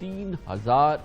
3000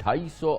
250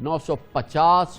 950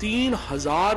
3000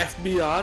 FBR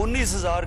19,000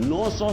900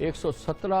117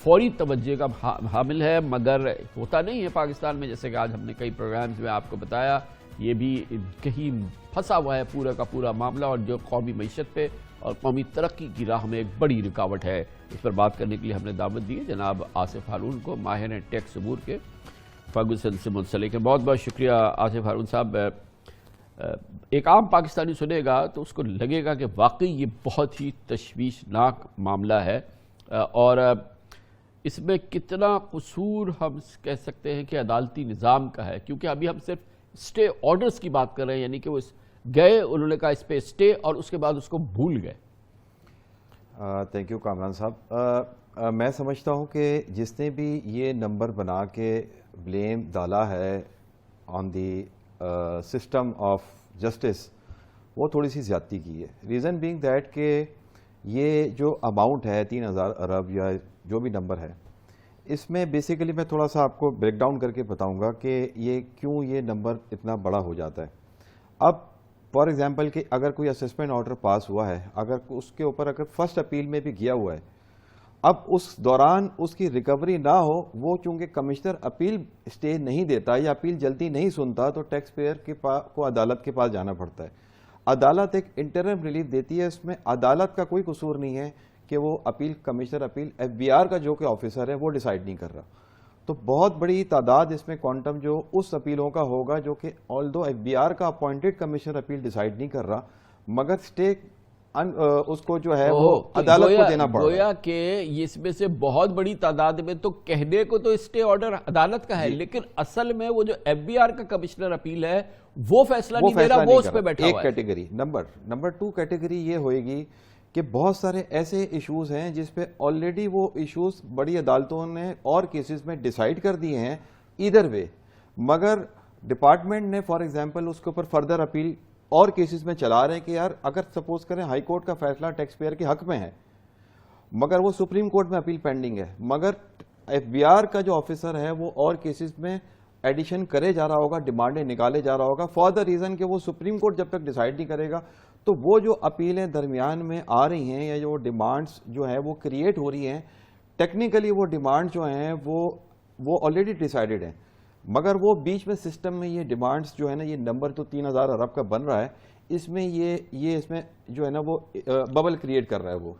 فوری توجہ کا حامل ہے، مگر ہوتا نہیں ہے پاکستان میں، جیسے کہ آج ہم نے کئی پروگرامز میں آپ کو بتایا، یہ بھی کہیں پھنسا ہوا ہے پورا کا پورا معاملہ، اور جو قومی معیشت پہ اور قومی ترقی کی راہ میں ایک بڑی رکاوٹ ہے۔ اس پر بات کرنے کے لیے ہم نے دعوت دی ہے جناب آصف ہارون کو، ماہر ہیں ٹیکس امور کے، فرگوسن سے منسلک ہیں۔ بہت بہت شکریہ آصف ہارون صاحب۔ ایک عام پاکستانی سنے گا تو اس کو لگے گا کہ واقعی یہ بہت ہی تشویشناک معاملہ ہے، اور اس میں کتنا قصور ہم کہہ سکتے ہیں کہ عدالتی نظام کا ہے، کیونکہ ابھی ہم صرف اسٹے آرڈرز کی بات کر رہے ہیں، یعنی کہ وہ گئے، انہوں نے کہا اس پہ اسٹے، اور اس کے بعد اس کو بھول گئے۔ تھینک یو کامران صاحب۔ میں سمجھتا ہوں کہ جس نے بھی یہ نمبر بنا کے بلیم ڈالا ہے آن دی سسٹم آف جسٹس، وہ تھوڑی سی زیادتی کی ہے۔ ریزن بینگ دیٹ کہ یہ جو اماؤنٹ ہے 3000 ارب یا جو بھی نمبر ہے، اس میں بیسیکلی میں تھوڑا سا آپ کو بریک ڈاؤن کر کے بتاؤں گا کہ یہ کیوں یہ نمبر اتنا بڑا ہو جاتا ہے۔ اب فار ایگزامپل کہ اگر کوئی اسسمنٹ آرڈر پاس ہوا ہے، اگر اس کے اوپر اگر فرسٹ اپیل میں بھی گیا ہوا ہے، اب اس دوران اس کی ریکوری نہ ہو، وہ چونکہ کمشنر اپیل اسٹے نہیں دیتا یا اپیل جلدی نہیں سنتا، تو ٹیکس پیئر کو عدالت کے پاس جانا پڑتا ہے۔ عدالت ایک انٹرم ریلیف دیتی ہے، اس میں عدالت کا کوئی قصور نہیں ہے کہ وہ appeal commissioner appeal F B R کا جو کہ آفیسر ہے وہ ڈیسائیڈ نہیں کر رہا۔ تو بہت بڑی تعداد اس میں کوانٹم جو اس اپیلوں کا ہوگا جو کہ آلدو ایف بی آر کا اپوائنٹڈ کمشنر اپیل ڈیسائیڈ نہیں کر رہا، مگر اسٹے اس کو جو ہے وہ عدالت کو دینا پڑ رہا ہے۔ گویا کہ اس میں سے بہت بڑی تعداد میں تو کہنے کو تو اسٹے آرڈر عدالت کا ہے، لیکن اصل میں وہ جو ایف بی آر کا کمشنر اپیل ہے وہ فیصلہ نہیں دے رہا، وہ اس پہ بیٹھا ہوا ہے۔ ایک کیٹیگری نمبر 2 کیٹیگری یہ ہوئے گی کہ بہت سارے ایسے ایشوز ہیں جس پہ آلریڈی وہ ایشوز بڑی عدالتوں نے اور کیسز میں ڈیسائیڈ کر دیے ہیں ایدر وے، مگر ڈپارٹمنٹ نے فار ایگزامپل اس کے اوپر فردر اپیل اور کیسز میں چلا رہے ہیں کہ یار اگر سپوز کریں ہائی کورٹ کا فیصلہ ٹیکس پیئر کے حق میں ہے، مگر وہ سپریم کورٹ میں اپیل پینڈنگ ہے، مگر ایف بی آر کا جو آفیسر ہے وہ اور کیسز میں ایڈیشن کرے جا رہا ہوگا، ڈیمانڈیں نکالے جا رہا ہوگا، فار دا ریزن کہ وہ سپریم کورٹ جب تک ڈیسائیڈ نہیں کرے گا، تو وہ جو اپیلیں درمیان میں آ رہی ہیں یا جو ڈیمانڈز جو ہیں وہ کریٹ ہو رہی ہیں، ٹیکنیکلی وہ ڈیمانڈ جو ہیں وہ آلریڈی ڈیسائیڈڈ ہیں، مگر وہ بیچ میں سسٹم میں یہ ڈیمانڈز جو ہے نا، یہ نمبر تو 3000 ارب کا بن رہا ہے، اس میں یہ اس میں جو ہے نا وہ ببل کریٹ کر رہا ہے وہ۔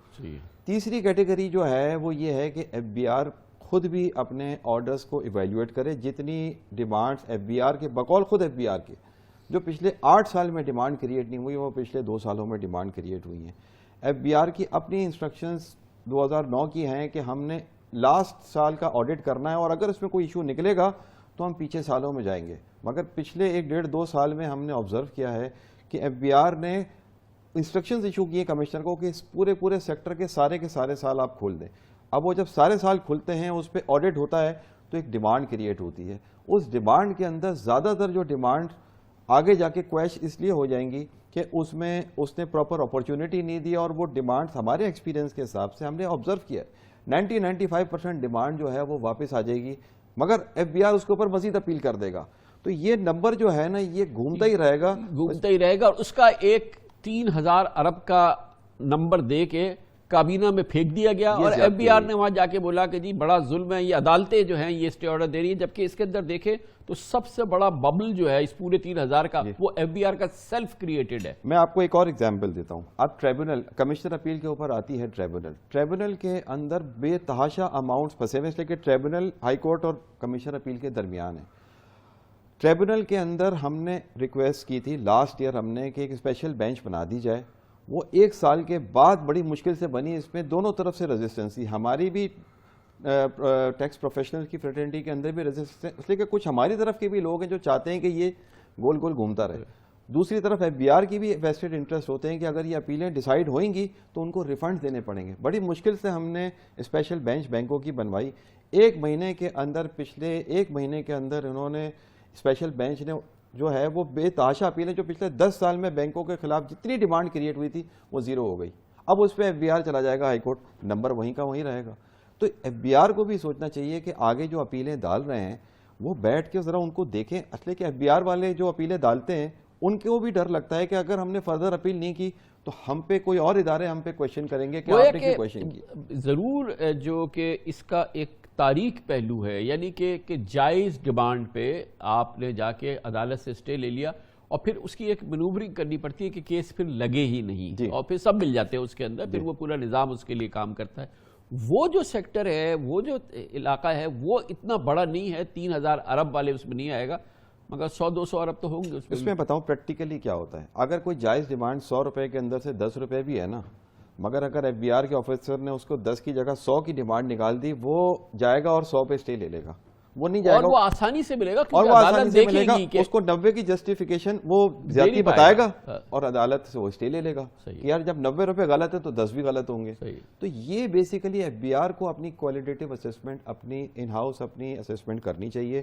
تیسری کیٹیگری جو ہے وہ یہ ہے کہ ایف بی آر خود بھی اپنے آرڈرز کو ایویلیویٹ کرے، جتنی ڈیمانڈز ایف بی آر کے بقول خود ایف بی آر کے جو پچھلے 8 سال میں ڈیمانڈ کریٹ نہیں ہوئی، وہ پچھلے 2 سالوں میں ڈیمانڈ کریٹ ہوئی ہیں۔ ایف بی آر کی اپنی انسٹرکشنز 2009 کی ہیں کہ ہم نے لاسٹ سال کا آڈٹ کرنا ہے، اور اگر اس میں کوئی ایشو نکلے گا تو ہم پیچھے سالوں میں جائیں گے، مگر پچھلے 1-1.5-2 سال میں ہم نے آبزرو کیا ہے کہ ایف بی آر نے انسٹرکشنز ایشو کیے کمشنر کو کہ اس پورے سیکٹر کے سارے سال آپ کھول دیں۔ اب وہ جب سارے سال کھلتے ہیں، اس پہ آڈٹ ہوتا ہے تو ایک ڈیمانڈ کریٹ ہوتی ہے، اس ڈیمانڈ کے اندر زیادہ تر جو ڈیمانڈ آگے جا کے کویش اس لیے ہو جائیں گی کہ اس میں اس نے پراپر اپورچونٹی نہیں دیا، اور وہ ڈیمانڈ ہمارے ایکسپیرینس کے حساب سے ہم نے آبزرو کیا ہے 90-95% ڈیمانڈ جو ہے وہ واپس آ جائے گی، مگر ایف بی آر اس کے اوپر مزید اپیل کر دے گا، تو یہ نمبر جو ہے نا یہ گھومتا ہی رہے گا اور اس کا ایک 3000 ارب کا نمبر دے کے کابینہ میں پھینک دیا گیا، اور ایف بی آر نے وہاں جا کے بولا کہ جی بڑا ظلم ہے، یہ عدالتیں جو ہیں یہ اسٹے آرڈر دے رہی ہیں، جبکہ اس کے اندر دیکھیں تو سب سے بڑا ببل جو ہے اس پورے 3000 کا وہ ایف بی آر کا سیلف کریٹڈ ہے۔ میں آپ کو ایک اور ایگزامپل دیتا ہوں۔ اب ٹریبونل کمشنر اپیل کے اوپر آتی ہے، ٹریبونل کے اندر بے تحاشا اماؤنٹس پھنسے ہوئے، اس لیے کہ ٹریبونل ہائی کورٹ اور کمشنر اپیل کے درمیان ہے۔ ٹریبونل کے اندر ہم نے ریکویسٹ کی تھی لاسٹ ایئر ہم نے کہ ایک اسپیشل بینچ بنا دی جائے، وہ 1 سال کے بعد بڑی مشکل سے بنی، اس میں دونوں طرف سے ریزسٹنس تھی، ہماری بھی ٹیکس پروفیشنل کی فریٹرنیٹی کے اندر بھی ریزسٹنس، اس لیے کہ کچھ ہماری طرف کے بھی لوگ ہیں جو چاہتے ہیں کہ یہ گول گول گھومتا رہے، دوسری طرف ایف بی آر کی بھی ویسٹڈ انٹرسٹ ہوتے ہیں کہ اگر یہ اپیلیں ڈیسائیڈ ہوئیں گی تو ان کو ریفنڈ دینے پڑیں گے۔ بڑی مشکل سے ہم نے اسپیشل بینچ بینکوں کی بنوائی، 1 مہینے کے اندر پچھلے 1 مہینے کے اندر انہوں نے اسپیشل بینچ نے جو ہے وہ بے تحاشا اپیلیں جو پچھلے 10 سال میں بینکوں کے خلاف جتنی ڈیمانڈ کریٹ ہوئی تھی وہ 0 ہو گئی، اب اس پہ ایف بی آر چلا جائے گا ہائی کورٹ، نمبر وہیں کا وہیں رہے گا۔ تو ایف بی آر کو بھی سوچنا چاہیے کہ آگے جو اپیلیں ڈال رہے ہیں وہ بیٹھ کے ذرا ان کو دیکھیں، اصل کہ ایف بی آر والے جو اپیلیں ڈالتے ہیں ان کو بھی ڈر لگتا ہے کہ اگر ہم نے فردر اپیل نہیں کی تو ہم پہ کوئی اور ادارے ہم پہ کویشچن کریں گے کہ آپ نے کیوں کویشچن کی. ضرور جو کہ اس کا ایک تاریخ پہلو ہے، یعنی کہ جائز ڈیمانڈ پہ آپ نے جا کے عدالت سے اسٹے لے لیا اور پھر اس کی ایک مینوورنگ کرنی پڑتی ہے کہ کیس پھر لگے ہی نہیں، اور پھر سب مل جاتے ہیں اس کے اندر، پھر وہ پورا نظام اس کے لیے کام کرتا ہے. وہ جو سیکٹر ہے، وہ جو علاقہ ہے، وہ اتنا بڑا نہیں ہے، 3000 ارب والے اس میں نہیں آئے گا، مگر 100-200 ارب تو ہوں گے اس میں. بتاؤں پریکٹیکلی کیا ہوتا ہے. اگر کوئی جائز ڈیمانڈ 100 روپے کے اندر سے 10 روپے بھی ہے نا، مگر اگر ایف بی آر کے آفیسر نے اس کو 10 کی جگہ 100 کی ڈیمانڈ نکال دی، وہ جائے گا اور 100 پہ اسٹے لے لے گا. وہ نہیں جائے گا، اور وہ آسانی سے ملے گا، اور وہ آسانی سے ملے گا. اس کو 90 کی جسٹیفیکیشن وہ زیادتی بتائے گا اور عدالت سے وہ اسٹے لے لے گا کہ یار جب 90 روپے غلط ہے تو 10 بھی غلط ہوں گے. تو یہ بیسیکلی ایف بی آر کو اپنی کوالٹیٹیو اسیسمنٹ، اپنی ان ہاؤس اپنی اسیسمنٹ کرنی چاہیے.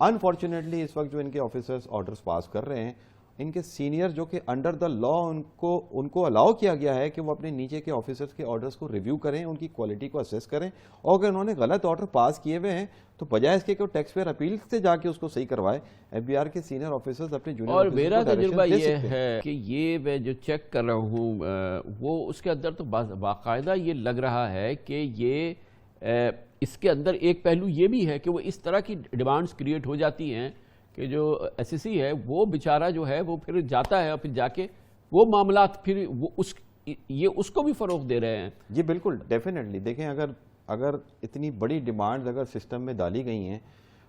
انفارچونیٹلی اس وقت جو ان کے آفیسرز آرڈرز پاس کر رہے ہیں، ان کے سینئر جو کہ انڈر دا لا ان کو الاؤ کیا گیا ہے کہ وہ اپنے نیچے کے آفیسرز کے آرڈرز کو ریویو کریں، ان کی کوالٹی کو اسیس کریں، اور اگر انہوں نے غلط آرڈر پاس کیے ہوئے ہیں تو بجائے اس کے کہ وہ ٹیکس پیئر اپیل سے جا کے اس کو صحیح کروائے، ایف بی آر کے سینئر آفیسرز اپنے جونیئر اور آفیسرز میرا کو تجربہ ڈائریکشن دے یہ سکتے ہیں. ہے کہ یہ میں جو چیک کر رہا ہوں وہ اس کے اندر تو باقاعدہ یہ لگ رہا ہے کہ یہ اس کے اندر ایک پہلو یہ بھی ہے کہ وہ اس طرح کی ڈیمانڈز کریٹ ہو جاتی ہیں کہ جو ایس ایس سی ہے وہ بیچارہ جو ہے وہ پھر جاتا ہے اور پھر جا کے وہ معاملات پھر وہ اس کو بھی فروغ دے رہے ہیں. جی بالکل ڈیفینیٹلی. دیکھیں اگر اتنی بڑی ڈیمانڈز اگر سسٹم میں ڈالی گئی ہیں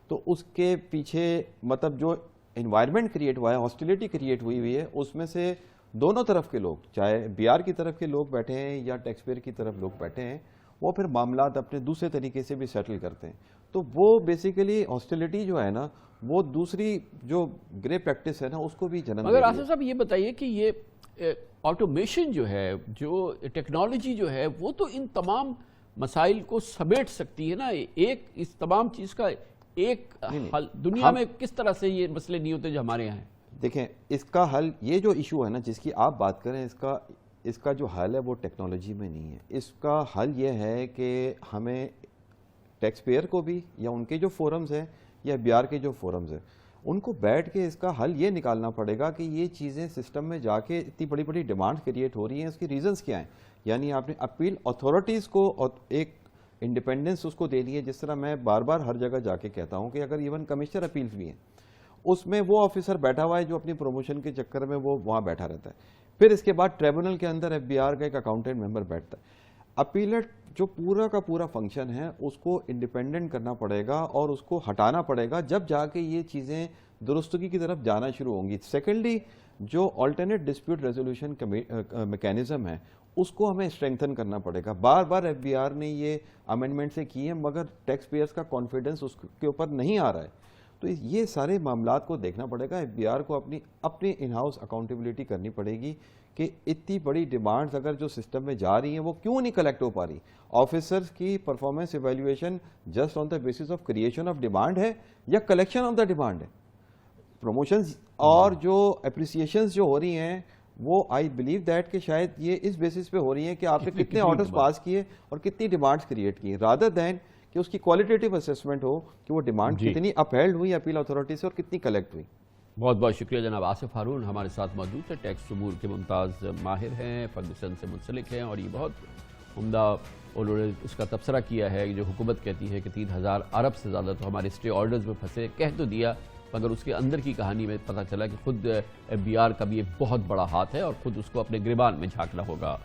تو اس کے پیچھے مطلب جو انوائرمنٹ کریٹ ہوا ہے، ہاسٹیلیٹی کریٹ ہوئی ہے، اس میں سے دونوں طرف کے لوگ، چاہے بی آر کی طرف کے لوگ بیٹھے ہیں یا ٹیکس پیئر کی طرف لوگ بیٹھے ہیں، وہ پھر معاملات اپنے دوسرے طریقے سے بھی سیٹل کرتے ہیں. تو وہ بیسیکلی ہاسٹیلیٹی جو ہے نا، وہ دوسری جو گرے پریکٹس ہے نا اس کو بھی جنم مگر آصف صاحب یہ بتائیے کہ یہ آٹومیشن جو ہے، جو ٹیکنالوجی جو ہے، وہ تو ان تمام مسائل کو سمیٹ سکتی ہے نا. ایک اس تمام چیز کا ایک حل دنیا میں کس طرح سے یہ مسئلے نہیں ہوتے جو ہمارے یہاں ہیں؟ دیکھیں اس کا حل، یہ جو ایشو ہے نا جس کی آپ بات کریں، اس کا جو حل ہے وہ ٹیکنالوجی میں نہیں ہے. اس کا حل یہ ہے کہ ہمیں ٹیکس پیئر کو بھی یا ان کے جو فورمز ہیں یا بی آر کے جو فورمز ہیں ان کو بیٹھ کے اس کا حل یہ نکالنا پڑے گا کہ یہ چیزیں سسٹم میں جا کے اتنی بڑی بڑی ڈیمانڈ کریٹ ہو رہی ہیں، اس کی ریزنز کیا ہیں. یعنی آپ نے اپیل اتھارٹیز کو ایک انڈیپینڈنس اس کو دینی ہے. جس طرح میں بار بار ہر جگہ جا کے کہتا ہوں کہ اگر ایون کمشنر اپیلز بھی ہیں، اس میں وہ آفیسر بیٹھا ہوا ہے جو اپنی پروموشن کے چکر میں وہ وہاں بیٹھا رہتا ہے. پھر اس کے بعد ٹریبونل کے اندر ایف بی آر کا ایک اکاؤنٹنٹ ممبر بیٹھتا ہے. اپیلٹ جو پورا کا پورا فنکشن ہے اس کو انڈیپینڈنٹ کرنا پڑے گا اور اس کو ہٹانا پڑے گا جب جا کے یہ چیزیں درستگی کی طرف جانا شروع ہوں گی. سیکنڈلی جو آلٹرنیٹ ڈسپیوٹ ریزولوشن میکینزم ہے اس کو ہمیں اسٹرینگتھن کرنا پڑے گا. بار بار ایف بی آر نے یہ امینڈمنٹ سے کی ہے مگر ٹیکس پیئرز کا کانفیڈنس اس کے اوپر نہیں آ رہا ہے. تو یہ سارے معاملات کو دیکھنا پڑے گا. ایف بی آر کو اپنی ان ہاؤس اکاؤنٹیبلٹی کرنی پڑے گی کہ اتنی بڑی ڈیمانڈز اگر جو سسٹم میں جا رہی ہیں وہ کیوں نہیں کلیکٹ ہو پا رہی. آفیسرز کی performance evaluation just on the basis of creation of demand ہے یا کلیکشن آف دا ڈیمانڈ ہے. پروموشنز اور جو اپریسیشنز جو ہو رہی ہیں وہ آئی بلیو دیٹ کہ شاید یہ اس بیسس پہ ہو رہی ہیں کہ آپ نے کتنے آرڈرز پاس کیے اور کتنی ڈیمانڈز کریٹ کی، رادر دین کہ اس کی کوالٹیٹیو اسیسمنٹ ہو کہ وہ ڈیمانڈ کتنی اپہیلڈ ہوئی اپیل اتھارٹی سے اور کتنی کلیکٹ ہوئی. بہت بہت شکریہ جناب آصف ہارون ہمارے ساتھ موجود ہے. ٹیکس امور کے ممتاز ماہر ہیں، فرگوسن سے منسلک ہیں، اور یہ بہت عمدہ انہوں نے اس کا تبصرہ کیا ہے جو حکومت کہتی ہے کہ 3000 ارب سے زیادہ تو ہمارے اسٹے آرڈرز میں پھنسے. کہہ تو دیا مگر اس کے اندر کی کہانی میں پتہ چلا کہ خود ایف بی آر کا بھی ایک بہت بڑا ہاتھ ہے اور خود اس کو اپنے گریبان میں جھانکنا ہوگا.